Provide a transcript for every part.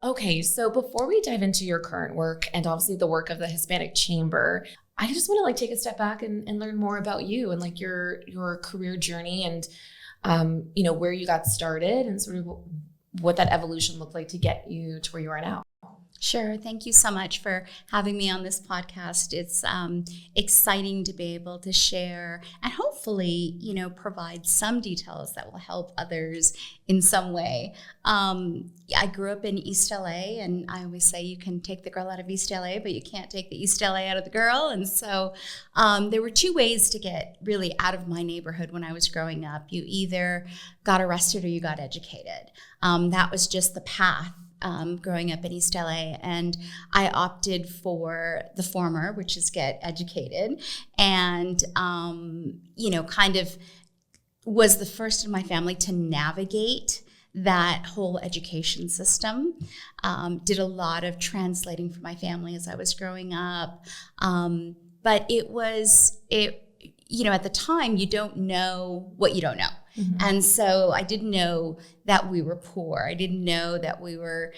Okay, so before we dive into your current work and obviously the work of the Hispanic Chamber, I just want to take a step back and learn more about you and your career journey and where you got started and sort of what that evolution looked like to get you to where you are now. Sure. Thank you so much for having me on this podcast. It's exciting to be able to share and hopefully, provide some details that will help others in some way. I grew up in East LA, and I always say you can take the girl out of East LA, but you can't take the East LA out of the girl. And so there were two ways to get really out of my neighborhood when I was growing up. You either got arrested or you got educated. That was just the path. Growing up in East LA, and I opted for the former, which is get educated, and kind of was the first in my family to navigate that whole education system. Did a lot of translating for my family as I was growing up, but at the time, you don't know what you don't know. Mm-hmm. And so I didn't know that we were poor. I didn't know that we were,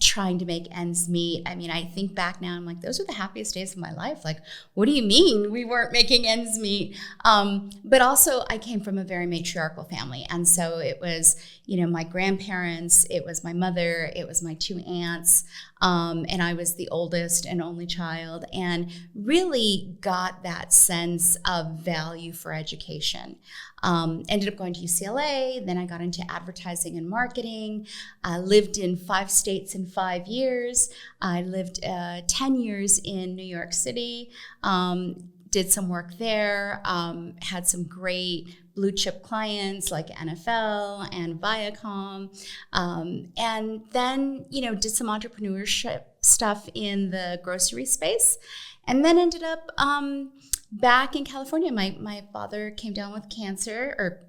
trying to make ends meet. I mean, I think back now, I'm like, those are the happiest days of my life. Like, what do you mean we weren't making ends meet? But also I came from a very matriarchal family. And so it was, my grandparents, it was my mother, it was my two aunts, and I was the oldest and only child, and really got that sense of value for education. Ended up going to UCLA, then I got into advertising and marketing. I lived in 5 states in 5 years. I lived 10 years in New York City, did some work there, had some great blue chip clients like NFL and Viacom, and then, did some entrepreneurship stuff in the grocery space, and then ended up back in California. My father came down with cancer, or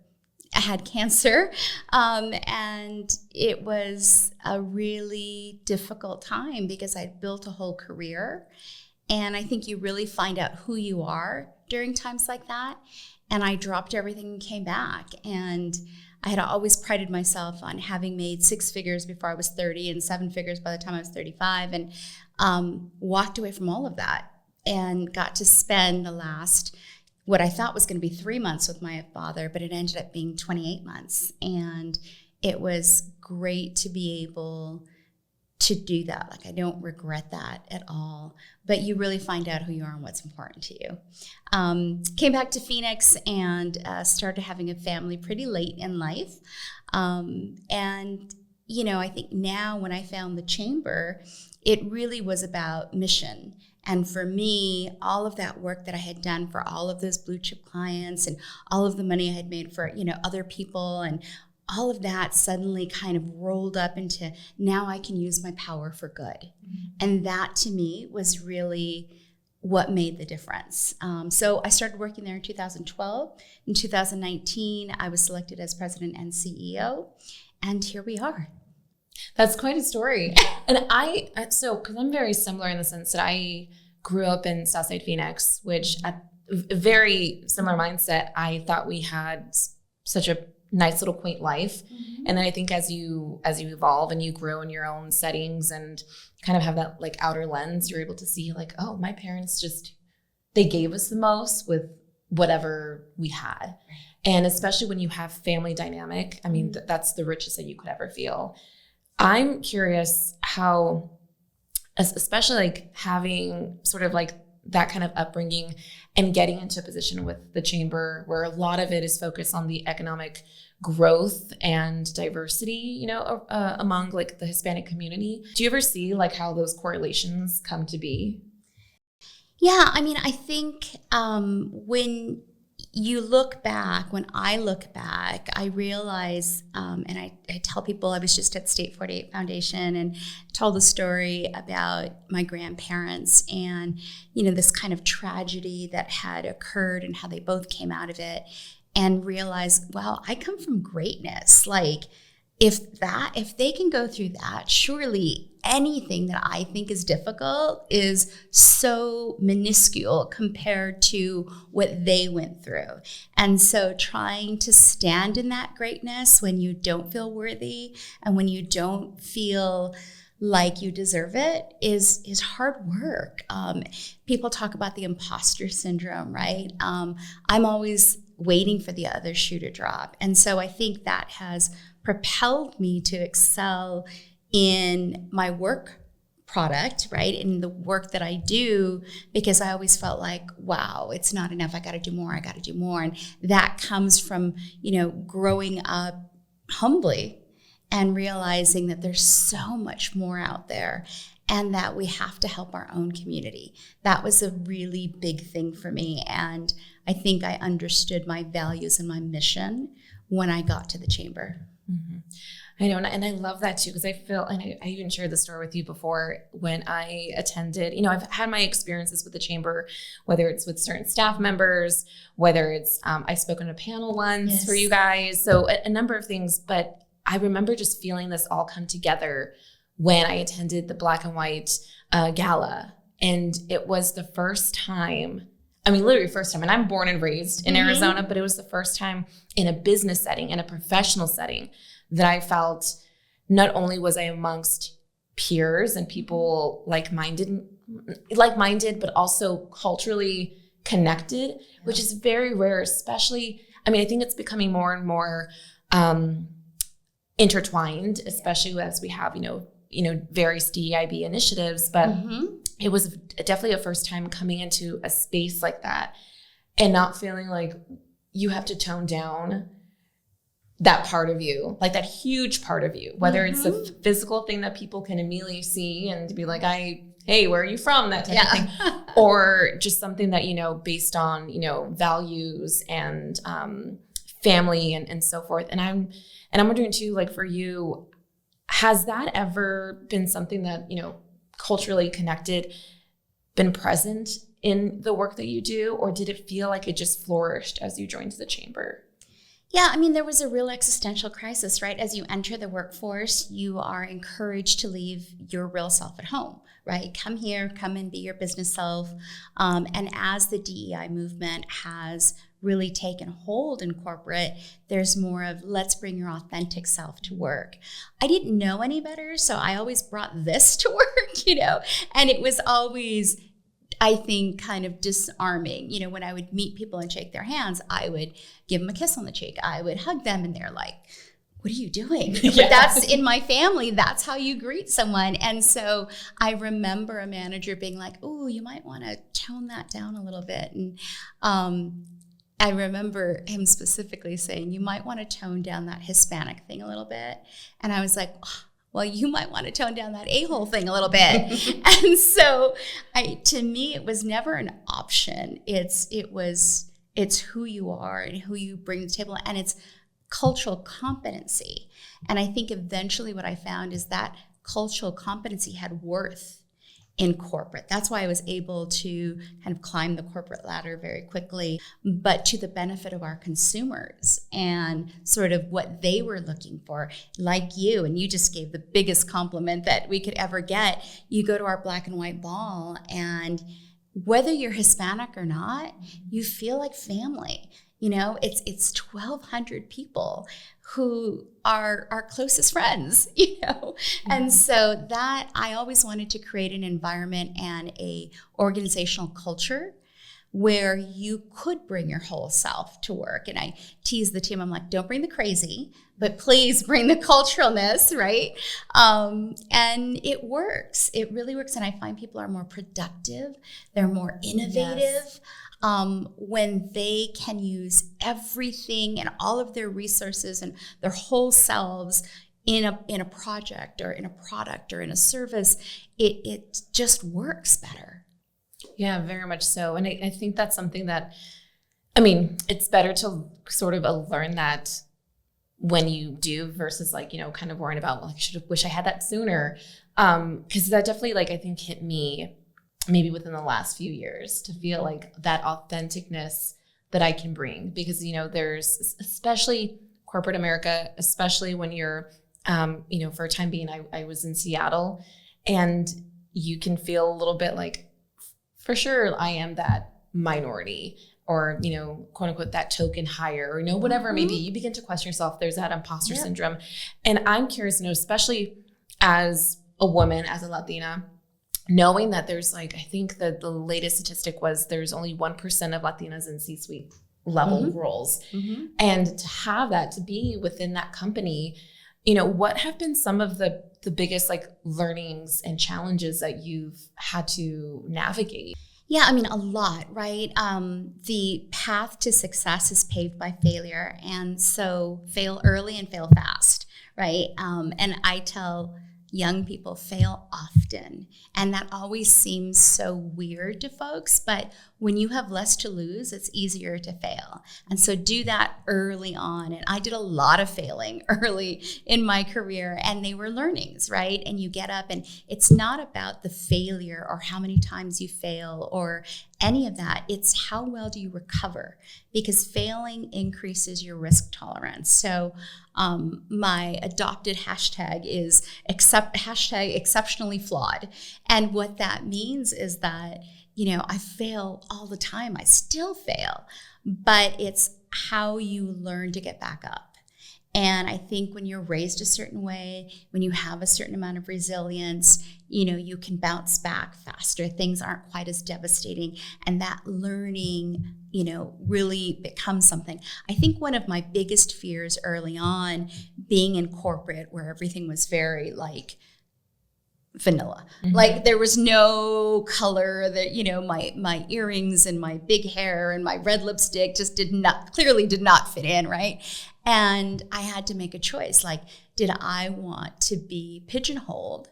had cancer, and it was a really difficult time because I'd built a whole career, and I think you really find out who you are during times like that. And I dropped everything and came back, and I had always prided myself on having made 6 figures before I was 30 and 7 figures by the time I was 35, and walked away from all of that and got to spend the last, what I thought was going to be 3 months with my father, but it ended up being 28 months. And it was great to be able to do that. Like, I don't regret that at all, but you really find out who you are and what's important to you. Came back to Phoenix and started having a family pretty late in life. And, I think now when I found the chamber, it really was about mission. And for me, all of that work that I had done for all of those blue chip clients and all of the money I had made for, other people, and all of that suddenly kind of rolled up into, now I can use my power for good. Mm-hmm. And that to me was really what made the difference. So I started working there in 2012. In 2019, I was selected as president and CEO, and here we are. That's quite a story. And because I'm very similar in the sense that I grew up in Southside Phoenix, which at a very similar mindset, I thought we had such a nice little quaint life. Mm-hmm. And then I think as you evolve and you grow in your own settings and kind of have that outer lens, you're able to see oh, my parents they gave us the most with whatever we had. And especially when you have family dynamic, I mean, that's the richest that you could ever feel. I'm curious how, especially having sort of that kind of upbringing and getting into a position with the chamber where a lot of it is focused on the economic growth and diversity, among the Hispanic community. Do you ever see how those correlations come to be? Yeah, I mean, I think when I look back, I realize, and I tell people, I was just at State 48 Foundation and told the story about my grandparents and, this kind of tragedy that had occurred and how they both came out of it, and realized, wow, I come from greatness. if they can go through that, surely anything that I think is difficult is so minuscule compared to what they went through. And so trying to stand in that greatness when you don't feel worthy and when you don't feel like you deserve it is hard work. People talk about the imposter syndrome, right? I'm always waiting for the other shoe to drop. And so I think that has propelled me to excel in my work product, right? In the work that I do, because I always felt like, wow, it's not enough. I got to do more. And that comes from, growing up humbly and realizing that there's so much more out there and that we have to help our own community. That was a really big thing for me. And I think I understood my values and my mission when I got to the chamber. Mm-hmm. I know, and I love that too, because I feel, and I even shared the story with you before when I attended, I've had my experiences with the chamber, whether it's with certain staff members, whether it's, I spoke on a panel once for you guys, so a number of things, but I remember just feeling this all come together when I attended the Black and White gala, and it was the first time, literally first time, and I'm born and raised in Arizona, but it was the first time in a business setting, in a professional setting, that I felt not only was I amongst peers and people like-minded, but also culturally connected, which is very rare, especially, I think it's becoming more and more intertwined, especially as we have, various DEIB initiatives, but it was definitely a first time coming into a space like that and not feeling like you have to tone down that part of you, like that huge part of you, whether it's a physical thing that people can immediately see and be like, hey, where are you from? That type of thing. Or just something that, based on, values and family and so forth. And I'm wondering too, like for you, has that ever been something that, culturally connected, been present in the work that you do? Or did it feel like it just flourished as you joined the chamber? Yeah, there was a real existential crisis, right? As you enter the workforce, you are encouraged to leave your real self at home, right? Come here, come and be your business self. And as the DEI movement has really taken hold in corporate, there's more of let's bring your authentic self to work. I didn't know any better, so I always brought this to work, and it was always, I think, kind of disarming. When I would meet people and shake their hands, I would give them a kiss on the cheek. I would hug them and they're like, what are you doing? But that's in my family. That's how you greet someone. And so I remember a manager being like, oh, you might want to tone that down a little bit. And I remember him specifically saying, you might want to tone down that Hispanic thing a little bit. And I was like, oh, well, you might want to tone down that a-hole thing a little bit. And so to me, it was never an option. It's who you are and who you bring to the table, and it's cultural competency. And I think eventually what I found is that cultural competency had worth in corporate. That's why I was able to kind of climb the corporate ladder very quickly, but to the benefit of our consumers and sort of what they were looking for, like you. And you just gave the biggest compliment that we could ever get. You go to our Black and White ball, and whether you're Hispanic or not, you feel like family. It's 1,200 people who are our closest friends, And so that I always wanted to create an environment and a organizational culture where you could bring your whole self to work. And I tease the team. I'm like, don't bring the crazy, but please bring the culturalness, right? And it works. It really works. And I find people are more productive. They're more innovative. When they can use everything and all of their resources and their whole selves in a project or in a product or in a service, it just works better. Yeah, very much so. And I think that's something that, it's better to sort of learn that when you do versus kind of worrying about, well, I wish I had that sooner. Because that definitely, I think hit me maybe within the last few years to feel like that authenticness that I can bring. Because, there's, especially corporate America, especially when you're for a time being, I was in Seattle, and you can feel a little bit like, for sure, I am that minority, or, quote unquote, that token hire, or, whatever it may be. You begin to question yourself. There's that imposter syndrome. And I'm curious to know, especially as a woman, as a Latina, knowing that there's I think that the latest statistic was there's only 1% of Latinas in C-suite level roles. And to have that, to be within that company, what have been some of the biggest learnings and challenges that you've had to navigate? Yeah, I mean, a lot, right? The path to success is paved by failure. And so fail early and fail fast, right? And I tell young people, fail often. And that always seems so weird to folks, but when you have less to lose, it's easier to fail. And so do that early on. And I did a lot of failing early in my career, and they were learnings, right? And you get up, and it's not about the failure or how many times you fail or any of that. It's how well do you recover, because failing increases your risk tolerance. So my adopted hashtag is hashtag exceptionally flawed. And what that means is that, I fail all the time. I still fail, but it's how you learn to get back up. And I think when you're raised a certain way, when you have a certain amount of resilience, you can bounce back faster. Things aren't quite as devastating. And that learning, really becomes something. I think one of my biggest fears early on, being in corporate where everything was very vanilla. There was no color, that, my earrings and my big hair and my red lipstick just clearly did not fit in, right? And I had to make a choice. Did I want to be pigeonholed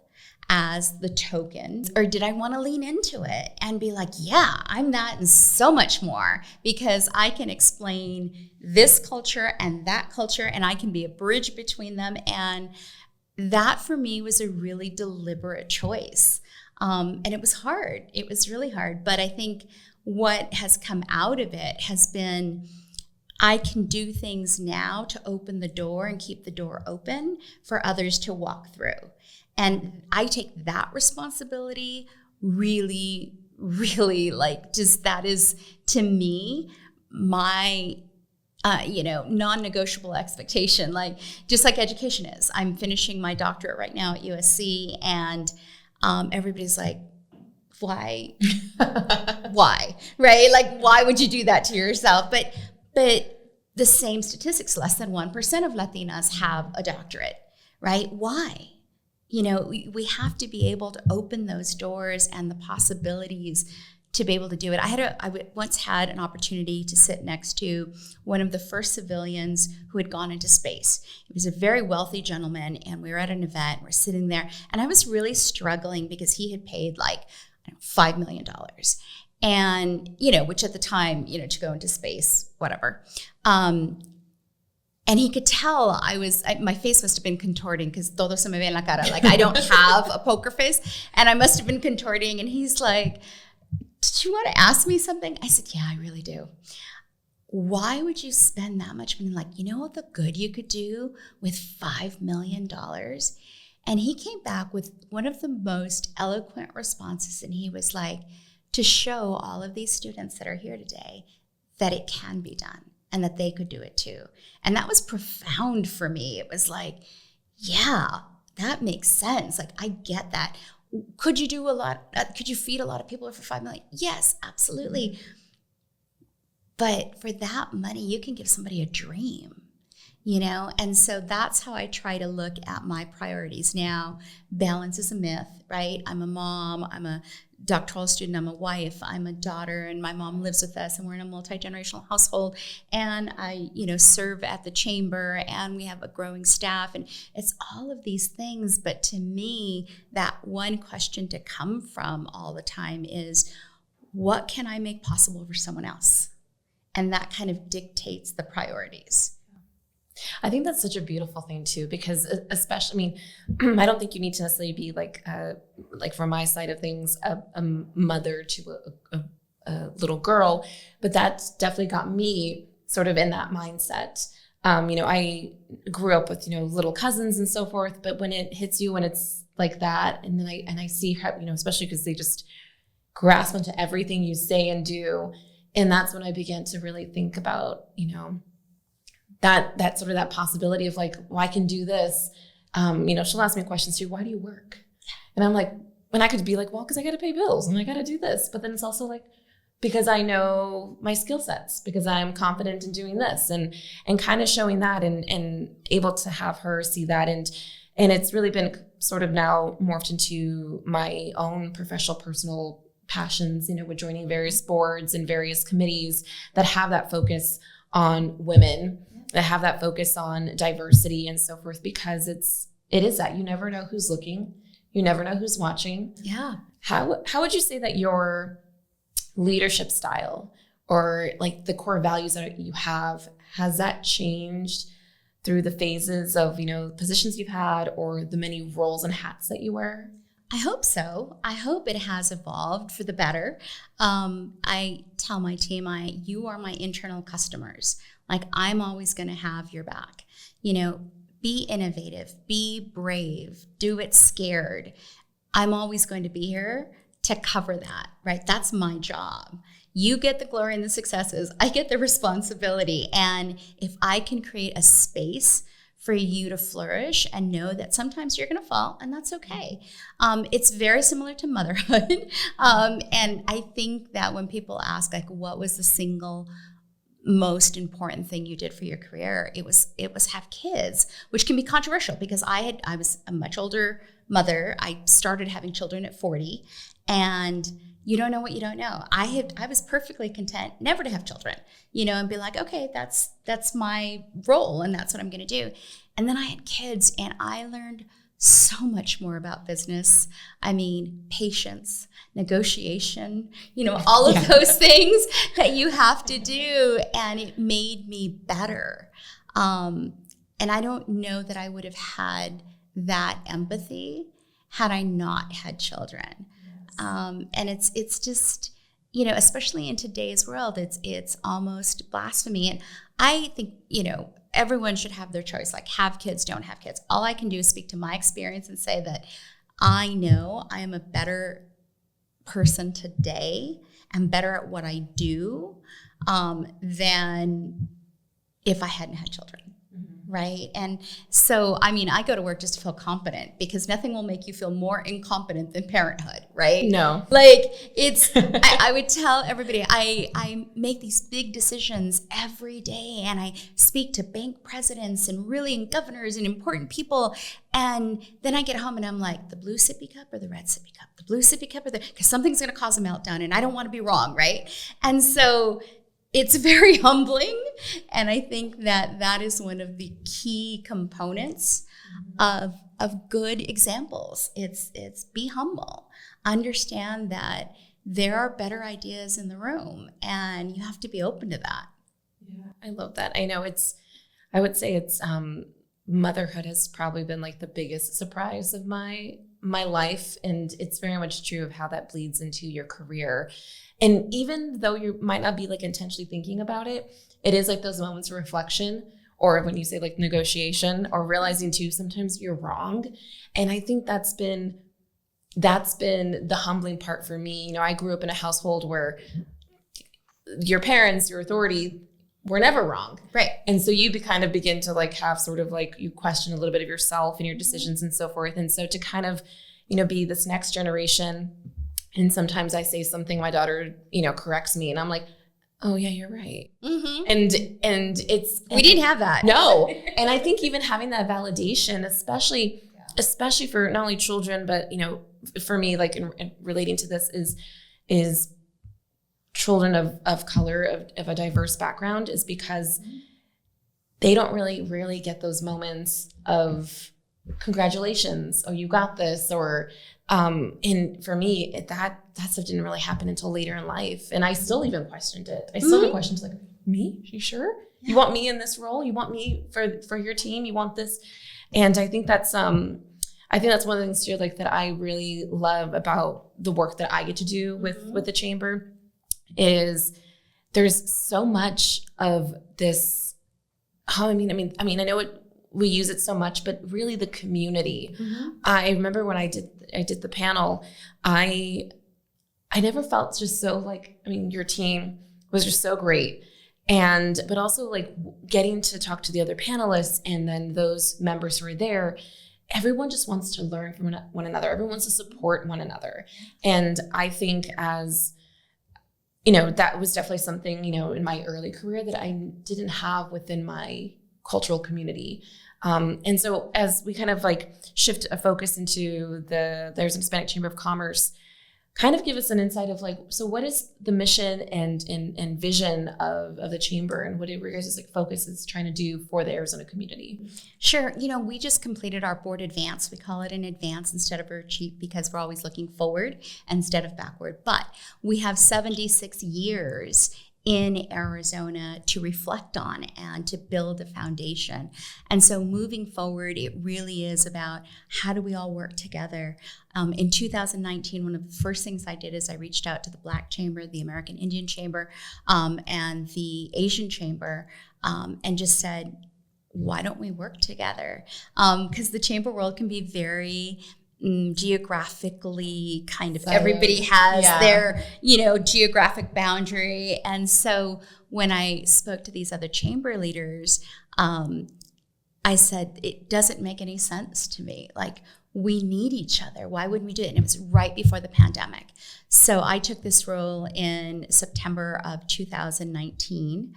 as the token, or did I want to lean into it and be yeah, I'm that and so much more, because I can explain this culture and that culture, and I can be a bridge between them. And that for me was a really deliberate choice. And it was hard. It was really hard. But I think what has come out of it has been, I can do things now to open the door and keep the door open for others to walk through. And I take that responsibility really, really that is, to me, my non-negotiable expectation, just like education is. I'm finishing my doctorate right now at USC, and everybody's why? Why? Right? Why would you do that to yourself? But the same statistics, less than 1% of Latinas have a doctorate, right? Why? We have to be able to open those doors and the possibilities to be able to do it. I once had an opportunity to sit next to one of the first civilians who had gone into space. He was a very wealthy gentleman, and we were at an event. We're sitting there, and I was really struggling because he had paid $5 million. And, which at the time, to go into space, whatever. And he could tell my face must have been contorting, because todo se me ve en la cara. I don't have a poker face, and I must have been contorting. And he's like, did you want to ask me something? I said, yeah, I really do. Why would you spend that much money? You know what the good you could do with $5 million? And he came back with one of the most eloquent responses. And he was to show all of these students that are here today that it can be done and that they could do it too. And that was profound for me. It was yeah, that makes sense. I get that. Could you do a lot? Could you feed a lot of people for $5 million? Yes, absolutely. But for that money, you can give somebody a dream, And so that's how I try to look at my priorities now. Balance is a myth, right? I'm a mom. I'm a doctoral student. I'm a wife. I'm a daughter, and my mom lives with us, and we're in a multi-generational household. And I, serve at the chamber, and we have a growing staff, and it's all of these things. But to me, that one question to come from all the time is, what can I make possible for someone else? And that kind of dictates the priorities. I think that's such a beautiful thing too, because especially, I don't think you need to necessarily be from my side of things, a mother to a little girl, but that's definitely got me sort of in that mindset. I grew up with, little cousins and so forth, but when it hits you, when it's like that, and then I see how, especially because they just grasp onto everything you say and do. And that's when I began to really think about, that sort of that possibility of like, well, I can do this. She'll ask me questions too. Why do you work? And I'm like, when I could be like, well, because I got to pay bills and I got to do this. But then it's also like, because I know my skill sets, because I'm confident in doing this, and kind of showing that and able to have her see that. And it's really been sort of now morphed into my own professional, personal passions, with joining various boards and various committees that have that focus on women, that have that focus on diversity and so forth, because it is that you never know who's looking. You never know who's watching. Yeah. How would you say that your leadership style, or like the core values that you have, has that changed through the phases of, positions you've had or the many roles and hats that you wear? I hope so. I hope it has evolved for the better. I tell my team, you are my internal customers. Like, I'm always going to have your back. Be innovative, be brave, do it scared. I'm always going to be here to cover that, right? That's my job. You get the glory and the successes. I get the responsibility. And if I can create a space for you to flourish and know that sometimes you're going to fall, and that's okay. It's very similar to motherhood. And I think that when people ask, like, what was the single most important thing you did for your career, it was have kids, which can be controversial because I was a much older mother. I started having children at 40, and you don't know what you don't know. I was perfectly content never to have children, and be like, okay, that's my role and that's what I'm going to do. And then I had kids, and I learned so much more about business. I mean, patience, negotiation, all of those things that you have to do. And it made me better. And I don't know that I would have had that empathy had I not had children. Yes. And it's just, especially in today's world, it's almost blasphemy. And I think, everyone should have their choice, like have kids, don't have kids. All I can do is speak to my experience and say that I know I am a better person today and better at what I do than if I hadn't had children. Right. And so, I go to work just to feel competent, because nothing will make you feel more incompetent than parenthood. Right. No. Like I would tell everybody, I make these big decisions every day, and I speak to bank presidents and governors and important people. And then I get home and I'm like, the blue sippy cup or the red sippy cup, the blue sippy cup because something's going to cause a meltdown and I don't want to be wrong. Right. And so it's very humbling. And I think that is one of the key components of good examples. It's be humble. Understand that there are better ideas in the room, and you have to be open to that. Yeah, I love that. I know I would say motherhood has probably been like the biggest surprise of my life. And it's very much true of how that bleeds into your career. And even though you might not be like intentionally thinking about it, it is like those moments of reflection, or when you say like negotiation, or realizing too, sometimes you're wrong. And I think that's been the humbling part for me. I grew up in a household where your parents, your authority, were never wrong. Right. And so you kind of begin to like have sort of like, you question a little bit of yourself and your decisions and so forth. And so to kind of, be this next generation. And sometimes I say something, my daughter, corrects me, and I'm like, oh yeah, you're right. Mm-hmm. And we didn't have that. No. And I think even having that validation, especially for not only children, but, for me, like in relating to this is children of color, of a diverse background, is because they don't really get those moments of congratulations, oh, you got this, or and for me, that stuff didn't really happen until later in life. And I still even questioned it. I still have questions like, me? You sure? Yeah. You want me in this role? You want me for your team? You want this? And I think that's one of the things too, like that I really love about the work that I get to do with the chamber, is there's so much of this I know we use it so much, but really the community. I remember when I did the panel, I never felt just so like, your team was just so great. But also like getting to talk to the other panelists and then those members who are there, everyone just wants to learn from one another. Everyone wants to support one another. And I think that was definitely something, in my early career that I didn't have within my cultural community. And so as we kind of like shift a focus into there's a Hispanic Chamber of Commerce, kind of give us an insight of like, so what is the mission and vision of the chamber, and what are your guys' like focus is trying to do for the Arizona community? Sure. We just completed our board advance. We call it an advance instead of a retreat because we're always looking forward instead of backward. But we have 76 years in Arizona to reflect on and to build a foundation. And so moving forward, it really is about how do we all work together. In 2019, one of the first things I did is I reached out to the Black Chamber, the American Indian Chamber, and the Asian Chamber, and just said, why don't we work together? Because the chamber world can be very geographically kind of, everybody has their geographic boundary. And so when I spoke to these other chamber leaders, I said, it doesn't make any sense to me. Like, we need each other. Why wouldn't we do it? And it was right before the pandemic. So I took this role in September of 2019.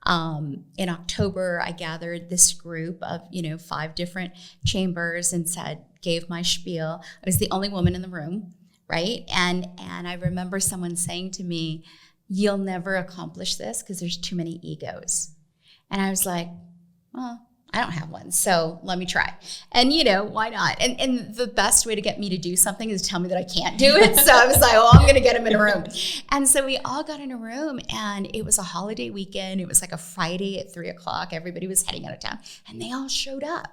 In October, I gathered this group of, 5 different chambers and gave my spiel. I was the only woman in the room, right? And I remember someone saying to me, you'll never accomplish this because there's too many egos. And I was like, well, I don't have one, so let me try. And, why not? And the best way to get me to do something is tell me that I can't do it. So I was like, I'm going to get them in a room. And so we all got in a room, and it was a holiday weekend. It was like a Friday at 3:00. Everybody was heading out of town, and they all showed up.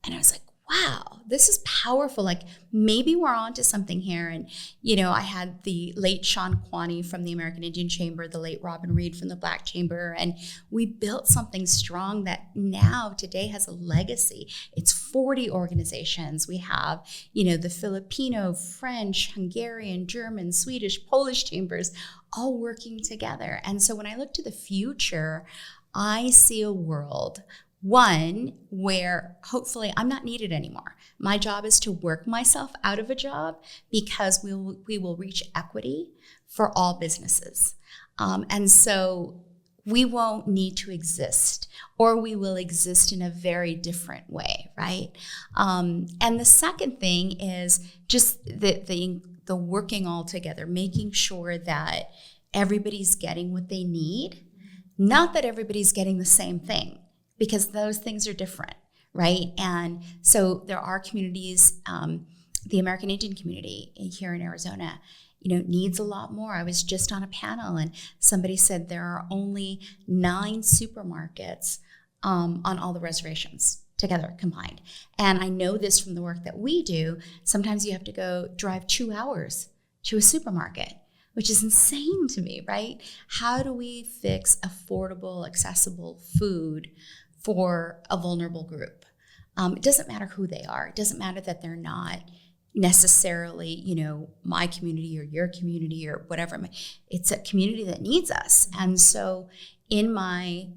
And I was like, wow, this is powerful. Like, maybe we're onto something here. And, I had the late Sean Kwani from the American Indian Chamber, the late Robin Reed from the Black Chamber. And we built something strong that now today has a legacy. It's 40 organizations. We have, the Filipino, French, Hungarian, German, Swedish, Polish chambers all working together. And so when I look to the future, I see a world where hopefully I'm not needed anymore. My job is to work myself out of a job because we will reach equity for all businesses. And so we won't need to exist, or we will exist in a very different way, right? And the second thing is just the working all together, making sure that everybody's getting what they need, not that everybody's getting the same thing, because those things are different, right? And so there are communities, the American Indian community here in Arizona, needs a lot more. I was just on a panel and somebody said there are only 9 supermarkets on all the reservations together combined. And I know this from the work that we do. Sometimes you have to drive 2 hours to a supermarket, which is insane to me, right? How do we fix affordable, accessible food for a vulnerable group? It doesn't matter who they are. It doesn't matter that they're not necessarily, my community or your community or whatever. It's a community that needs us. And so in my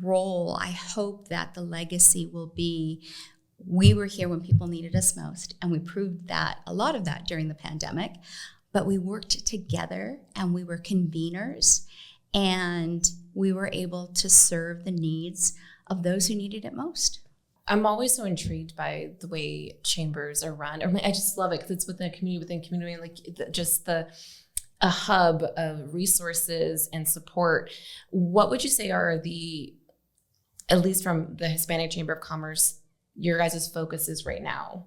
role, I hope that the legacy will be, we were here when people needed us most, and we proved a lot of that during the pandemic, but we worked together and we were conveners, and we were able to serve the needs of those who needed it most. I'm always so intrigued by the way chambers are run. I just love it because it's within community, like just a hub of resources and support. What would you say are at least from the Hispanic Chamber of Commerce, your guys' focus is right now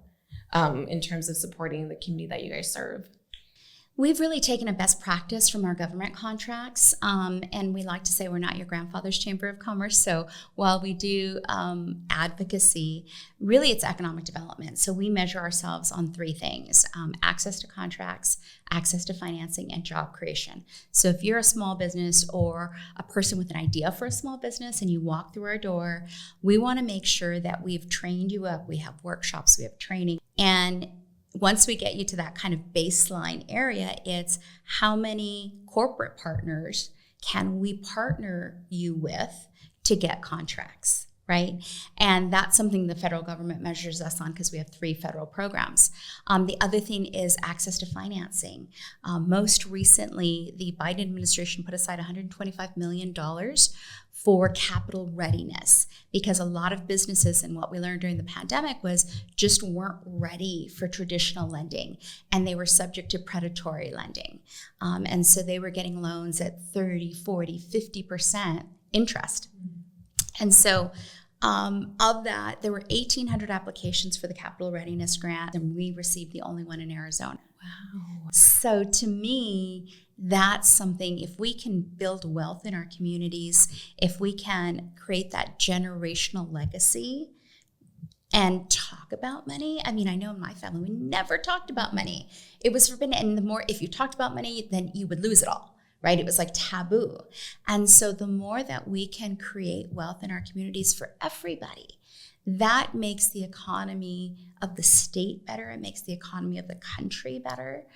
in terms of supporting the community that you guys serve? We've really taken a best practice from our government contracts, and we like to say we're not your grandfather's chamber of commerce. So while we do advocacy, really it's economic development. So we measure ourselves on three things: access to contracts, access to financing, and job creation. So if you're a small business or a person with an idea for a small business and you walk through our door, we want to make sure that we've trained you up. We have workshops, we have training, and once we get you to that kind of baseline area, it's how many corporate partners can we partner you with to get contracts, right? And that's something the federal government measures us on because we have 3 federal programs. The other thing is access to financing. Most recently, the Biden administration put aside $125 million for capital readiness, because a lot of businesses, and what we learned during the pandemic was just weren't ready for traditional lending, and they were subject to predatory lending. And so they were getting loans at 30, 40, 50% interest. And so of that, there were 1,800 applications for the capital readiness grant, and we received the only one in Arizona. Wow. So to me, that's something, if we can build wealth in our communities, if we can create that generational legacy and talk about money. I mean, I know in my family, we never talked about money. It was forbidden. And the more, if you talked about money, then you would lose it all, right? It was like taboo. And so the more that we can create wealth in our communities for everybody, that makes the economy of the state better. It makes the economy of the country better.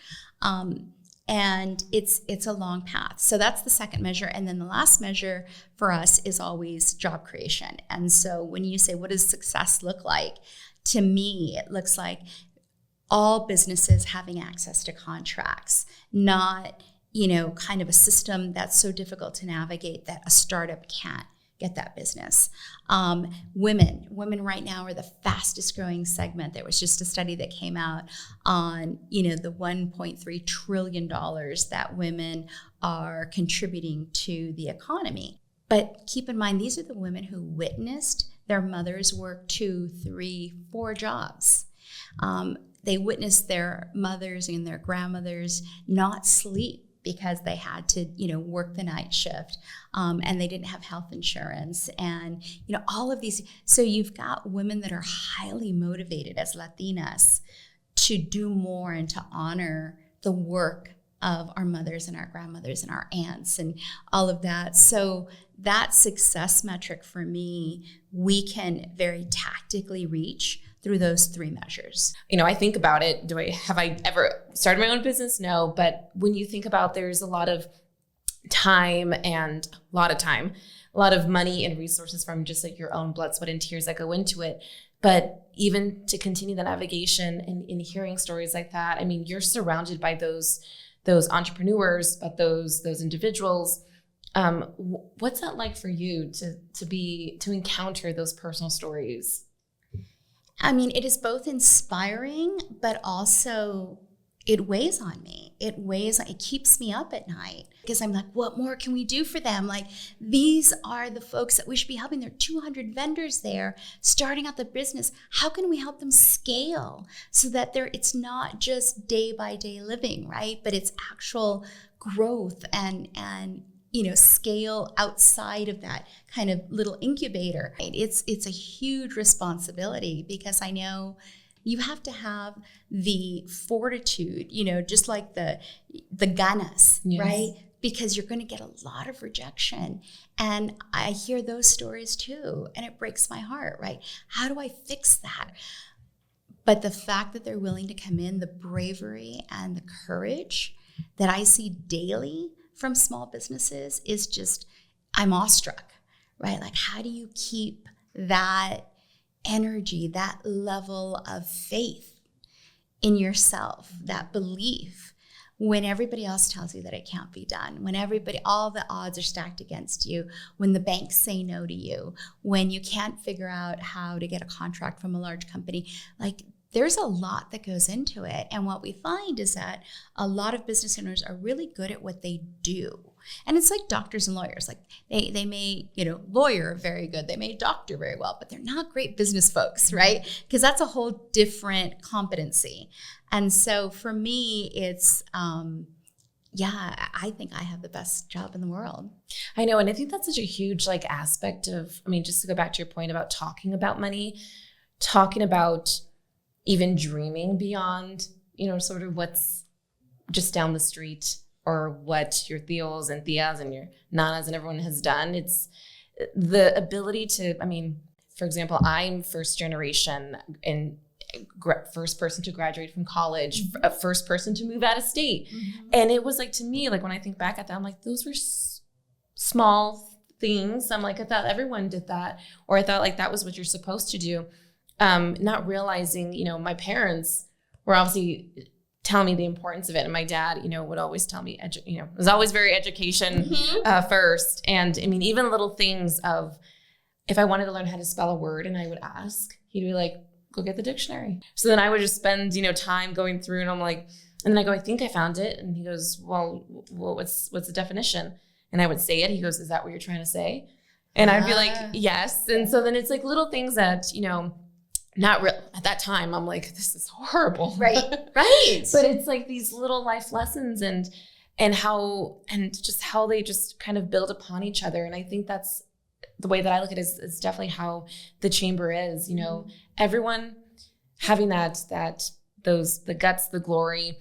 And it's a long path. So that's the second measure. And then the last measure for us is always job creation. And so when you say, what does success look like? To me, it looks like all businesses having access to contracts, not, kind of a system that's so difficult to navigate that a startup can't get that business. Women right now are the fastest growing segment. There was just a study that came out on, the $1.3 trillion that women are contributing to the economy. But keep in mind, these are the women who witnessed their mothers work 2, 3, 4 jobs. They witnessed their mothers and their grandmothers not sleep because they had to, work the night shift, and they didn't have health insurance, and, all of these. So you've got women that are highly motivated as Latinas to do more and to honor the work of our mothers and our grandmothers and our aunts and all of that. So that success metric for me, we can very tactically reach through those 3 measures. I think about it. Have I ever started my own business? No. But when you think about, there's a lot of time, a lot of money and resources from just like your own blood, sweat, and tears that go into it. But even to continue the navigation and in hearing stories like that, I mean, you're surrounded by those entrepreneurs, but those individuals. What's that like for you to encounter those personal stories? I mean, it is both inspiring, but also it weighs on me. It keeps me up at night because I'm like, what more can we do for them? Like, these are the folks that we should be helping. There are 200 vendors there starting out the business. How can we help them scale so that it's not just day by day living, right? But it's actual growth and scale outside of that kind of little incubator. It's a huge responsibility because I know you have to have the fortitude, just like the ganas, yes, right? Because you're going to get a lot of rejection. And I hear those stories too, and it breaks my heart, right? How do I fix that? But the fact that they're willing to come in, the bravery and the courage that I see daily from small businesses is just, I'm awestruck, right? Like, how do you keep that energy, that level of faith in yourself, that belief, when everybody else tells you that it can't be done, when all the odds are stacked against you, when the banks say no to you, when you can't figure out how to get a contract from a large company, like, there's a lot that goes into it. And what we find is that a lot of business owners are really good at what they do. And it's like doctors and lawyers. Like they may, lawyer very good. They may doctor very well, but they're not great business folks, right? Because that's a whole different competency. And so for me, it's, I think I have the best job in the world. I know. And I think that's such a huge aspect of, just to go back to your point about talking about money, talking about even dreaming beyond, sort of what's just down the street or what your Theos and Theas and your Nanas and everyone has done. It's the ability to, for example, I'm first generation and first person to graduate from college, first person to move out of state. Mm-hmm. And it was to me, when I think back at that, I'm those were small things. I'm I thought everyone did that, or I thought that was what you're supposed to do. Not realizing, my parents were obviously telling me the importance of it. And my dad, would always tell me, was always very education first. And even little things of, if I wanted to learn how to spell a word and I would ask, he'd be like, go get the dictionary. So then I would just spend, time going through, and I'm and then I go, I think I found it. And he goes, well, what's the definition? And I would say it. He goes, is that what you're trying to say? And I'd be like, yes. And so then it's little things that, not real at that time. I'm this is horrible. Right. But it's these little life lessons and just how they just kind of build upon each other. And I think that's the way that I look at it is definitely how the chamber is, everyone having the guts, the glory,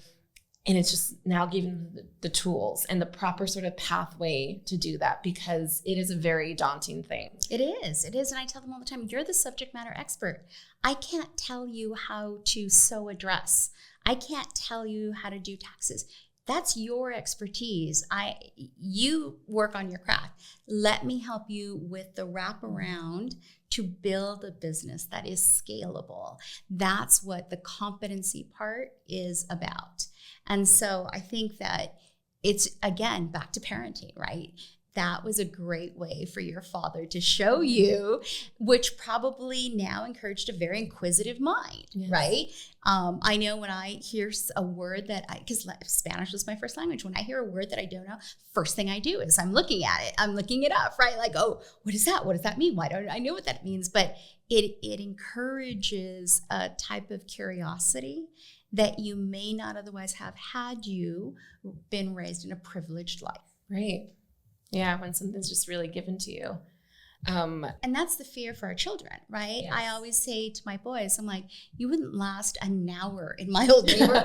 and it's just now giving the tools and the proper sort of pathway to do that, because it is a very daunting thing. It is. And I tell them all the time, you're the subject matter expert. I can't tell you how to sew a dress. I can't tell you how to do taxes. That's your expertise. You work on your craft. Let me help you with the wraparound to build a business that is scalable. That's what the competency part is about. And so I think that it's, again, back to parenting, right? That was a great way for your father to show you, which probably now encouraged a very inquisitive mind, yes. Right? I know when I hear a word because Spanish was my first language, when I hear a word that I don't know, first thing I do is I'm looking at it. I'm looking it up, right? Oh, what is that? What does that mean? Why don't I know what that means? But it encourages a type of curiosity that you may not otherwise have had you been raised in a privileged life. Right. Yeah, when something's just really given to you. And that's the fear for our children, right? Yes. I always say to my boys, I'm like, you wouldn't last an hour in my old neighborhood.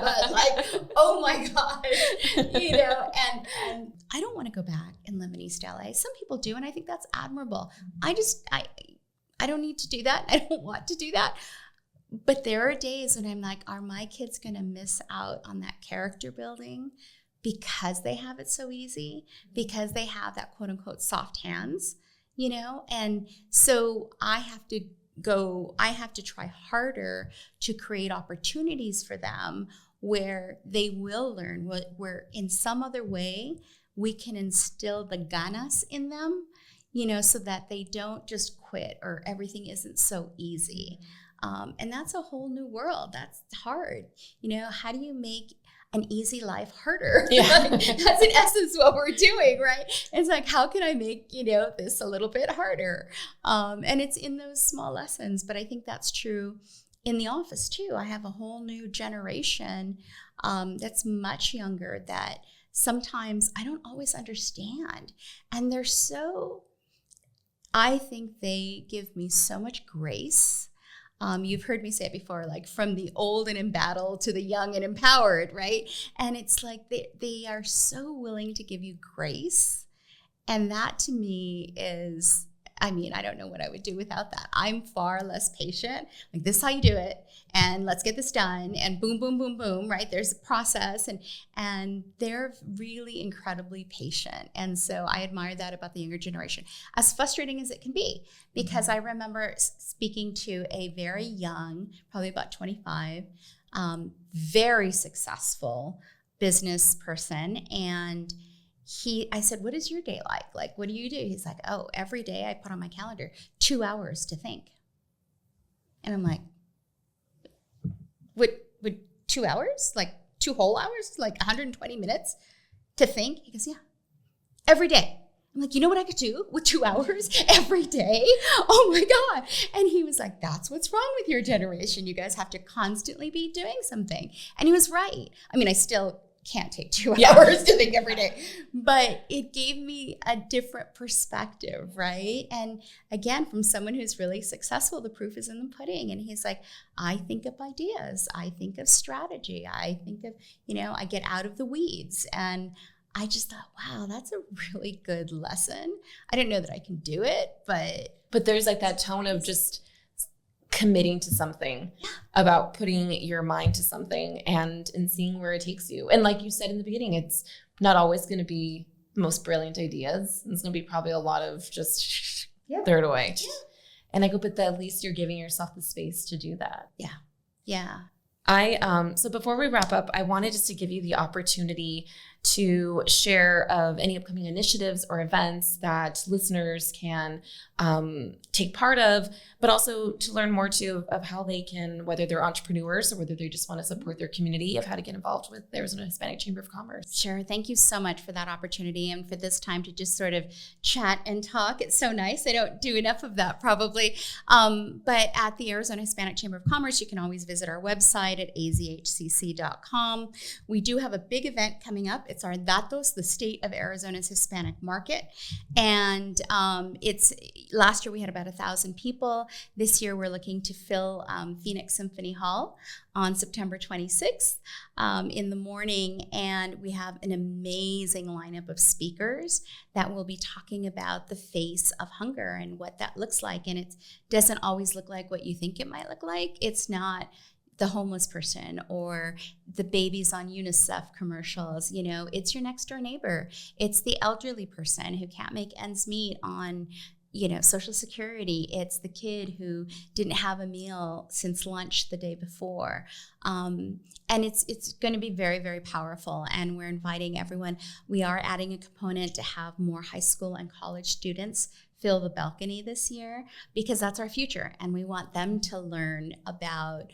Oh my gosh, and I don't want to go back and live in East LA. Some people do, and I think that's admirable. I don't need to do that. I don't want to do that. But there are days when I'm like, are my kids going to miss out on that character building because they have it so easy, because they have that quote unquote soft hands, And so I have to try harder to create opportunities for them where they will learn, where in some other way we can instill the ganas in them, so that they don't just quit or everything isn't so easy. And that's a whole new world. That's hard. How do you make an easy life harder? Yeah. That's in essence what we're doing, right? It's how can I make, this a little bit harder? And it's in those small lessons, but I think that's true in the office too. I have a whole new generation that's much younger that sometimes I don't always understand. And I think they give me so much grace. You've heard me say it before, from the old and embattled to the young and empowered, right? And it's they are so willing to give you grace. And that to me is, I don't know what I would do without that. I'm far less patient. This is how you do it. And let's get this done. And boom, boom, boom, boom, right? There's a process. And they're really incredibly patient. And so I admire that about the younger generation, as frustrating as it can be. Because I remember speaking to a very young, probably about 25, very successful business person. And I said, what is your day like? What do you do? He's like, oh, every day I put on my calendar 2 hours to think. And I'm like, would 2 hours? 2 whole hours? 120 minutes to think? He goes, yeah. every day. I'm like, you know what I could do with 2 hours every day? Oh my God. And he was like, that's what's wrong with your generation. You guys have to constantly be doing something. And he was right. I mean, I still can't take 2 hours to think every day, but it gave me a different perspective, right? And again, from someone who's really successful, the proof is in the pudding. And he's like, I think of ideas. I think of strategy. I think of, I get out of the weeds. And I just thought, wow, that's a really good lesson. I didn't know that I can do it, but there's like that tone of just committing to something, about putting your mind to something and seeing where it takes you. And like you said in the beginning, it's not always going to be the most brilliant ideas. It's going to be probably a lot of just throw it away. Yeah. And I go, but at least you're giving yourself the space to do that. Yeah. Yeah. So before we wrap up, I wanted just to give you the opportunity to share of any upcoming initiatives or events that listeners can take part of, but also to learn more too of how they can, whether they're entrepreneurs or whether they just want to support their community, of how to get involved with the Arizona Hispanic Chamber of Commerce. Sure. Thank you so much for that opportunity and for this time to just sort of chat and talk. It's so nice. I don't do enough of that probably. But at the Arizona Hispanic Chamber of Commerce, you can always visit our website at azhcc.com. We do have a big event coming up. It's our Datos, the State of Arizona's Hispanic Market. And it's last year we had about 1,000 people. This year we're looking to fill Phoenix Symphony Hall on September 26th in the morning. And we have an amazing lineup of speakers that will be talking about the face of hunger and what that looks like. And it doesn't always look like what you think it might look like. It's not the homeless person or the babies on UNICEF commercials. It's your next door neighbor. It's the elderly person who can't make ends meet on Social Security. It's the kid who didn't have a meal since lunch the day before. And it's going to be very, very powerful. And we're inviting everyone. We are adding a component to have more high school and college students fill the balcony this year, because that's our future. And we want them to learn about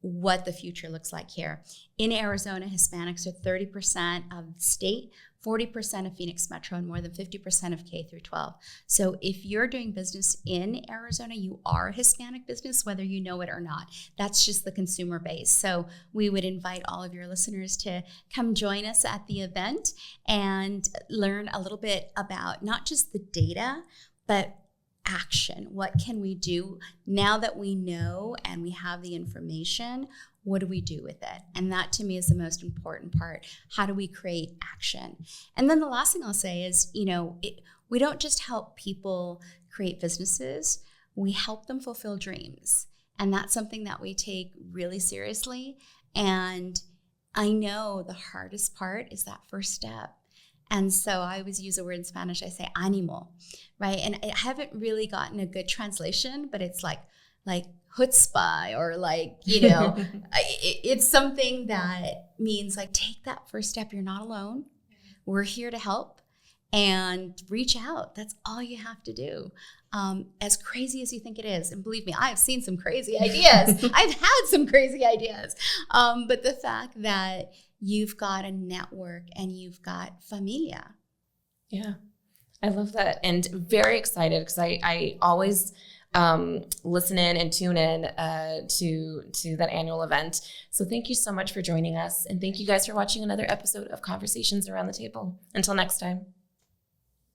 what the future looks like here. In Arizona, Hispanics are 30% of the state, 40% of Phoenix Metro, and more than 50% of K through 12. So if you're doing business in Arizona, you are a Hispanic business, whether you know it or not. That's just the consumer base. So we would invite all of your listeners to come join us at the event and learn a little bit about not just the data, but action. What can we do now that we know and we have the information? What do we do with it? And that to me is the most important part. How do we create action? And then the last thing I'll say is, we don't just help people create businesses, we help them fulfill dreams. And that's something that we take really seriously. And I know the hardest part is that first step. And so I always use a word in Spanish. I say ánimo, right? And I haven't really gotten a good translation, but it's like chutzpah, or it's something that means take that first step. You're not alone. We're here to help, and reach out. That's all you have to do. As crazy as you think it is, and believe me, I've seen some crazy ideas. I've had some crazy ideas. But the fact that you've got a network and you've got familia. Yeah, I love that. And very excited because I always listen in and tune in to that annual event. So thank you so much for joining us. And thank you guys for watching another episode of Conversations Around the Table. Until next time.